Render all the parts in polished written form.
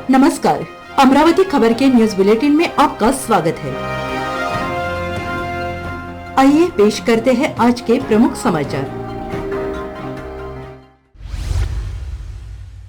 नमस्कार, अमरावती खबर के न्यूज बुलेटिन में आपका स्वागत है। आइए पेश करते हैं आज के प्रमुख समाचार।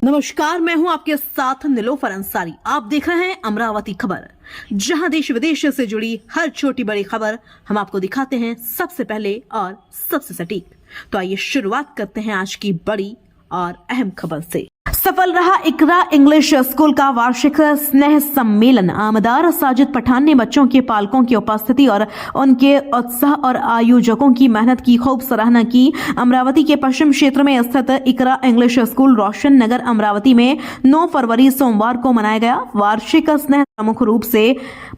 नमस्कार, मैं हूं आपके साथ नीलोफर अंसारी। आप देख रहे हैं अमरावती खबर, जहां देश विदेश से जुड़ी हर छोटी बड़ी खबर हम आपको दिखाते हैं सबसे पहले और सबसे सटीक। तो आइए शुरुआत करते हैं आज की बड़ी और अहम खबर से। सफल रहा इकरा इंग्लिश स्कूल का वार्षिक स्नेह सम्मेलन। आमदार साजिद पठान ने बच्चों के पालकों की उपस्थिति और उनके उत्साह और आयोजकों की मेहनत की खूब सराहना की। अमरावती के पश्चिम क्षेत्र में स्थित इकरा इंग्लिश स्कूल रोशन नगर अमरावती में 9 फरवरी सोमवार को मनाया गया। वार्षिक स्नेह प्रमुख रूप से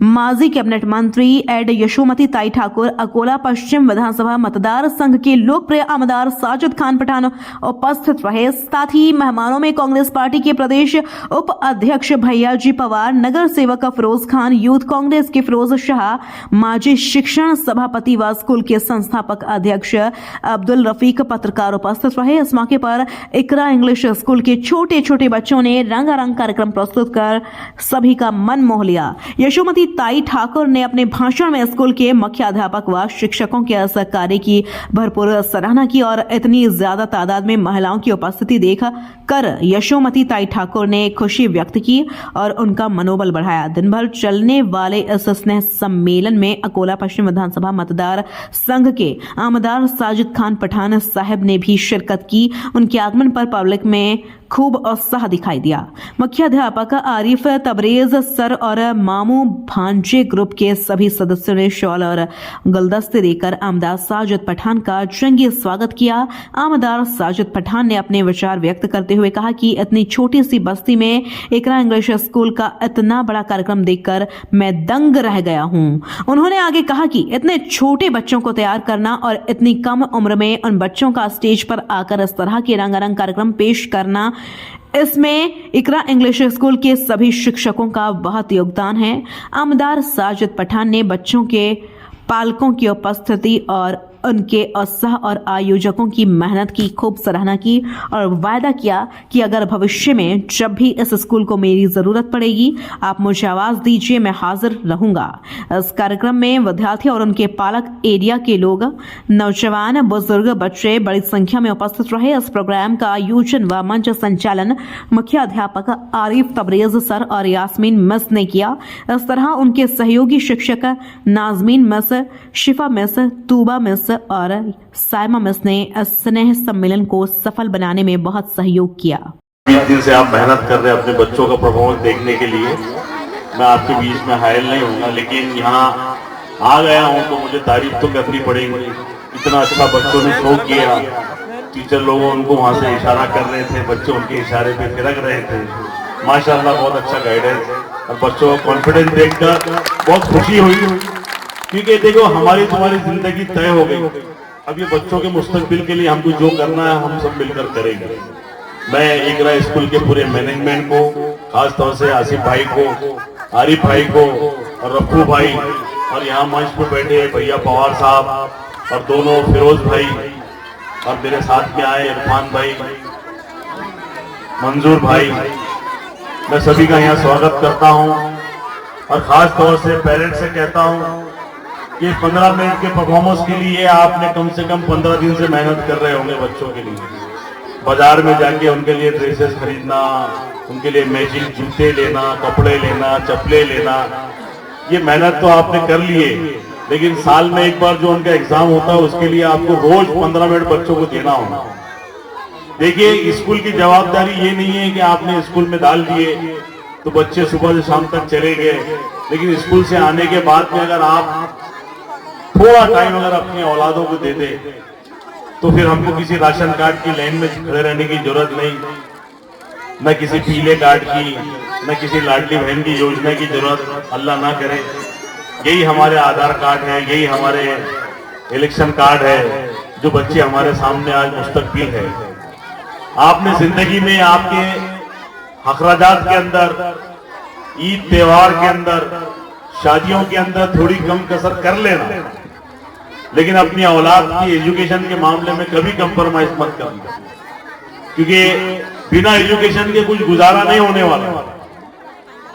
माजी कैबिनेट मंत्री एड यशोमती ताई ठाकुर, अकोला पश्चिम विधानसभा मतदार संघ के लोकप्रिय आमदार साजिद खान पठान उपस्थित रहे। साथ ही मेहमानों में कांग्रेस पार्टी के प्रदेश उप अध्यक्ष भैयाजी पवार, नगर सेवक फिरोज खान, यूथ कांग्रेस के फिरोज शाह, माजी शिक्षण सभापति व स्कूल के संस्थापक अध्यक्ष अब्दुल रफीक पत्रकार उपस्थित रहे। इस मौके पर इकरा इंग्लिश स्कूल के छोटे छोटे बच्चों ने रंगारंग कार्यक्रम प्रस्तुत कर सभी का मन मोह लिया। यशोमती ताई ठाकुर ने अपने भाषण में स्कूल के मुख्याध्यापक व शिक्षकों के इस कार्य की भरपूर सराहना की और इतनी ज्यादा तादाद में महिलाओं की उपस्थिति देख कर यशोमती ताई ठाकुर ने खुशी व्यक्त की और उनका मनोबल बढ़ाया। दिन भर चलने वाले इस स्नेह सम्मेलन में अकोला पश्चिम विधानसभा मतदार संघ के आमदार साजिद खान पठान साहब ने भी शिरकत की। उनके आगमन पर पब्लिक में खूब उत्साह दिखाई दिया। मुख्याध्यापक आरिफ तबरेज सर और मामू भांजे ग्रुप के सभी सदस्यों ने शॉल और गुलदस्ते देकर आमदार साजिद पठान का जंगी स्वागत किया। आमदार साजिद पठान ने अपने विचार व्यक्त करते हुए कहा कि इतनी छोटी सी बस्ती में इकरा इंग्लिश स्कूल का इतना बड़ा कार्यक्रम देखकर मैं दंग रह गया हूं। उन्होंने आगे कहा कि इतने छोटे बच्चों को तैयार करना और इतनी कम उम्र में उन बच्चों का स्टेज पर आकर इस तरह के रंगारंग कार्यक्रम पेश करना, इसमें इकरा इंग्लिश स्कूल के सभी शिक्षकों का बहुत योगदान है। आमदार साजिद पठान ने बच्चों के पालकों की उपस्थिति और उनके उत्साह और आयोजकों की मेहनत की खूब सराहना की और वायदा किया कि अगर भविष्य में जब भी इस स्कूल को मेरी जरूरत पड़ेगी, आप मुझे आवाज दीजिए, मैं हाजिर रहूंगा। इस कार्यक्रम में विद्यार्थी और उनके पालक, एरिया के लोग, नौजवान, बुजुर्ग, बच्चे बड़ी संख्या में उपस्थित रहे। इस प्रोग्राम का आयोजन व मंच संचालन मुख्याध्यापक आरिफ तबरेज सर और यास्मीन मिस ने किया। इस तरह उनके सहयोगी शिक्षक नाजमीन मिस, शिफा मिस, तूबा मिस और साइमा मिस ने स्नेह सम्मेलन को सफल बनाने में बहुत सहयोग किया। 20 दिन से आप मेहनत कर रहे हैं अपने बच्चों का परफॉर्मेंस देखने के लिए। मैं आपके बीच में हायल नहीं हूँगा, लेकिन यहाँ आ गया हूँ तो मुझे तारीफ तो करनी पड़ेगी। इतना अच्छा बच्चों ने शो किया। टीचर लोगों उनको वहाँ से इशारा कर रहे थे, बच्चे उनके इशारे पे थिरक रहे थे। माशाल्लाह बहुत अच्छा गाइडेंस और बच्चों का कॉन्फिडेंस देखकर बहुत खुशी हुई, क्योंकि देखो हमारी तुम्हारी जिंदगी तय हो गई। अब ये बच्चों के मुस्तकबिल के लिए हमको जो करना है हम सब मिलकर करेंगे। मैं इकरा स्कूल के पूरे मैनेजमेंट को, खास तौर से आसिफ भाई को, आरिफ भाई को और रफ्फू भाई और यहाँ मंच पर बैठे भैया पवार साहब और दोनों फिरोज भाई और मेरे साथ में आए इरफान भाई, मंजूर भाई, मैं सभी का यहाँ स्वागत करता हूँ। और खास तौर से पेरेंट्स से कहता हूँ कि 15 मिनट के परफॉर्मेंस के लिए आपने कम से कम 15 दिन से मेहनत कर रहे होंगे बच्चों के लिए। बाजार में जाके उनके लिए ड्रेसेस खरीदना, उनके लिए मैचिंग जूते लेना, कपड़े लेना, चप्पलें लेना, ये मेहनत तो आपने कर ली है। लेकिन साल में एक बार जो उनका एग्जाम होता है उसके लिए आपको रोज 15 मिनट बच्चों को देना होगा। देखिए, स्कूल की जवाबदारी ये नहीं है कि आपने स्कूल में डाल दिए तो बच्चे सुबह से शाम तक चले गए, लेकिन स्कूल से आने के बाद में अगर आप थोड़ा टाइम अगर अपनी औलादों को दे दे तो फिर हमको किसी राशन कार्ड की लाइन में खड़े रहने की जरूरत नहीं, न किसी पीले कार्ड की, न किसी लाडली बहन की योजना की जरूरत, अल्लाह ना करे। यही हमारे आधार कार्ड है, यही हमारे इलेक्शन कार्ड है, जो बच्चे हमारे सामने आज मुस्तकबिल है। आपने जिंदगी में आपके अखराजात के अंदर, ईद त्योहार के अंदर, शादियों के अंदर थोड़ी कम कसर कर लेना, लेकिन अपनी औलाद की एजुकेशन के मामले में कभी कंप्रोमाइज मत करना, क्योंकि बिना एजुकेशन के कुछ गुजारा नहीं होने वाला।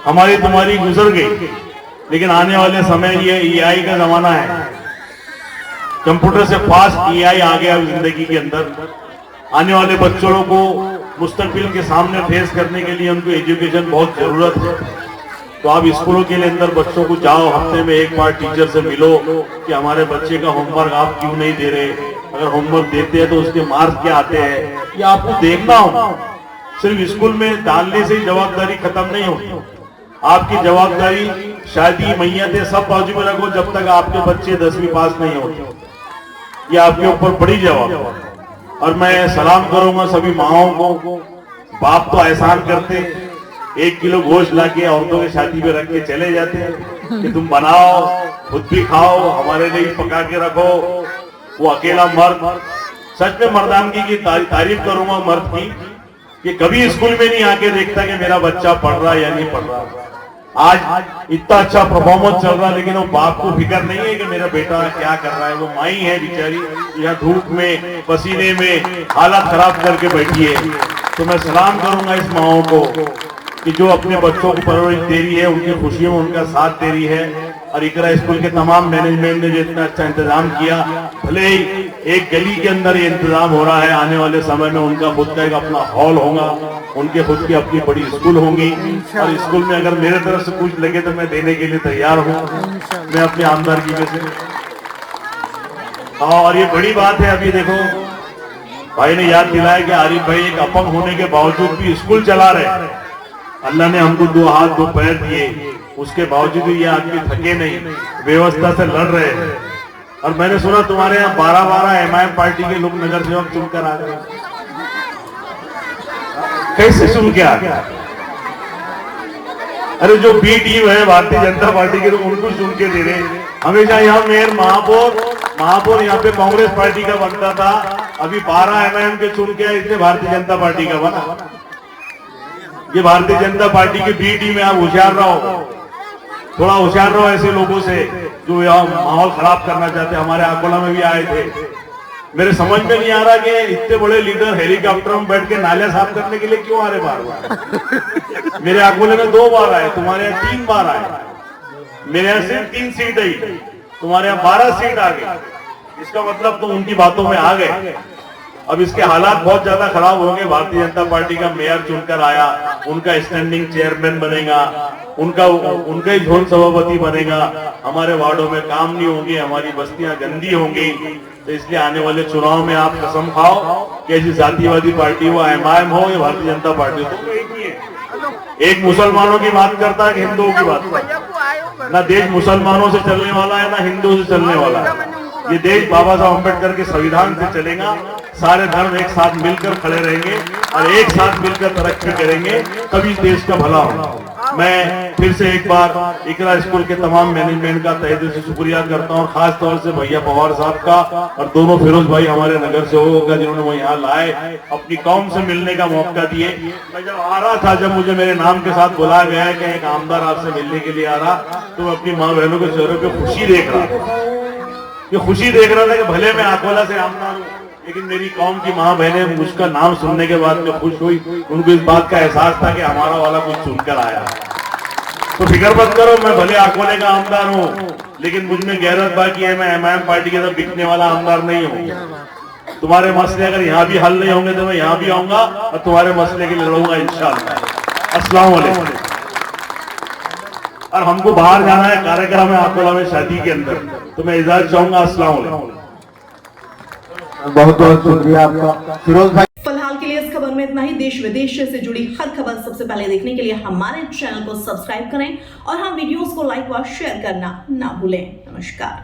हमारी तुम्हारी गुजर गई, लेकिन आने वाले समय ये एआई का जमाना है। कंप्यूटर से फास्ट एआई आ गया जिंदगी के अंदर। आने वाले बच्चों को मुस्तकबिल के सामने फेस करने के लिए उनको एजुकेशन बहुत जरूरत है। तो आप स्कूलों के अंदर बच्चों को जाओ, हफ्ते में एक बार टीचर से मिलो कि हमारे बच्चे का होमवर्क आप क्यों नहीं दे रहे, अगर होमवर्क देते हैं तो उसके मार्क्स क्या आते हैं, ये आपको देखना हो। सिर्फ स्कूल में डालने से ही जवाबदारी खत्म नहीं होती। आपकी जवाबदारी शादी मैयतें सब बाजू में रखो जब तक आपके बच्चे 10वीं पास नहीं होते। ये आपके ऊपर बड़ी जवाबदारी। और मैं सलाम करूंगा सभी माओं को। बाप तो एहसान करते, 1 किलो गोश्त लाके औरतों की शादी पे रख के चले जाते हैं कि तुम बनाओ, खुद भी खाओ, हमारे लिए पका के रखो। वो अकेला मर्द, सच में मर्दानगी की तारीफ करूंगा मर्द की, कि कभी स्कूल में नहीं आके देखता कि मेरा बच्चा पढ़ रहा है या नहीं पढ़ रहा। आज इतना अच्छा परफॉर्मेंस चल रहा है, लेकिन वो बाप को फिक्र नहीं है कि मेरा बेटा क्या कर रहा है। वो माई है बेचारी, यहाँ धूप में पसीने में हालत खराब करके बैठी है। तो मैं सलाम करूंगा इस माओं को कि जो अपने बच्चों को परवरिश दे रही है, उनकी खुशियों में उनका साथ दे रही है। और इकरा स्कूल के तमाम मैनेजमेंट ने जो इतना अच्छा इंतजाम किया, भले ही एक गली के अंदर ये इंतजाम हो रहा है, आने वाले समय में उनका खुद का एक अपना हॉल होगा, उनके खुद की अपनी बड़ी स्कूल होंगी। और स्कूल में अगर मेरे तरफ से कुछ लगे तो मैं देने के लिए तैयार हूँ, मैं अपनी आमदनी में से। और ये बड़ी बात है, अभी देखो भाई ने याद दिलाया कि आरिफ भाई एक अपंग होने के बावजूद भी स्कूल चला रहे। अल्लाह ने हमको 2 हाथ 2 पैर दिए, उसके बावजूद ये आदमी थके नहीं, व्यवस्था से लड़ रहे हैं। और मैंने सुना तुम्हारे यहाँ 12 एमआईएम पार्टी के लोग नगर सेवक चुनकर आ गए। कैसे चुन के आ गया? अरे जो बी टीम है भारतीय जनता पार्टी के लोग उनको चुन के दे रहे। हमेशा यहाँ मेयर महापौर यहाँ पे कांग्रेस पार्टी का बनता था, अभी 12 एमआईएम के चुन के इसलिए भारतीय जनता पार्टी का बना। ये भारतीय जनता पार्टी की बी टीम में आप होशियार रहो, थोड़ा होशियार रहो ऐसे लोगों से जो यहाँ माहौल खराब करना चाहते। हमारे अकोला में भी आए थे। मेरे समझ में नहीं आ रहा कि इतने बड़े लीडर हेलीकॉप्टर में बैठ के नाले साफ करने के लिए क्यों आ रहे बार-बार। मेरे अकोले में 2 बार आए, तुम्हारे यहाँ 3 बार आए। मेरे यहाँ सिर्फ 3 सीट आई, तुम्हारे यहाँ 12 सीट आ गई। इसका मतलब तो उनकी बातों में आ गए। अब इसके हालात बहुत ज्यादा खराब होंगे। भारतीय जनता पार्टी का मेयर चुनकर आया, उनका स्टैंडिंग चेयरमैन बनेगा, उनका ही जोन सभापति बनेगा। हमारे वार्डों में काम नहीं होंगे, हमारी बस्तियां गंदी होंगी। तो इसलिए आने वाले चुनाव में आप कसम खाओ कि ऐसी जातिवादी पार्टी हो, एमआईएम हो या भारतीय जनता पार्टी हो, तो एक ही है। एक मुसलमानों की बात करता है कि हिंदुओं की बात करता है। ना देश मुसलमानों से चलने वाला है ना हिंदुओं से चलने वाला है। ये देश बाबा साहब अम्बेडकर के संविधान से चलेगा। सारे धर्म एक साथ मिलकर खड़े रहेंगे और एक साथ मिलकर तरक्की करेंगे, तभी देश का भला होगा। मैं फिर से एक बार इकरा स्कूल के तमाम मैनेजमेंट का तहे दिल से शुक्रिया करता हूँ, खास तौर से भैया पवार साहब का और दोनों फिरोज भाई हमारे नगर सेवकों का, जिन्होंने वो यहाँ लाए, अपनी कौम से मिलने का मौका दिए। मैं जब आ रहा था, जब मुझे मेरे नाम के साथ बुलाया गया कि एक आमदार आपसे मिलने के लिए आ रहा, तो मैं अपनी माँ बहनों के चेहरों पे खुशी देख रहा था। ये खुशी देख रहा था कि भले मैं अकोला से आमदार हूँ, लेकिन मेरी कौम की माँ बहनें उसका नाम सुनने के बाद में खुश हुई। उनको इस बात का एहसास था कि हमारा वाला कुछ सुनकर आया। तो फिक्र मत करो, मैं भले अकोले का आमदार हूँ, लेकिन मुझ में गैरत बाकी है। मैं एमआईएम पार्टी के साथ बिकने वाला आमदार नहीं हूँ। तुम्हारे मसले अगर यहाँ भी हल नहीं होंगे तो मैं यहाँ भी आऊंगा और तुम्हारे मसले के लिए लड़ूंगा इंशाअल्लाह। अस्सलाम वालेकुम। और हमको बाहर जाना है, कार्यक्रम है अकोला में शादी के अंदर, तो मैं इजाजत चाहूंगा। अस्सलाम वालेकुम। बहुत बहुत शुक्रिया आपका फिरोज भाई। फिलहाल के लिए इस खबर में इतना ही। देश विदेश से जुड़ी हर खबर सबसे पहले देखने के लिए हमारे चैनल को सब्सक्राइब करें और वीडियोस को लाइक व शेयर करना ना भूलें। नमस्कार।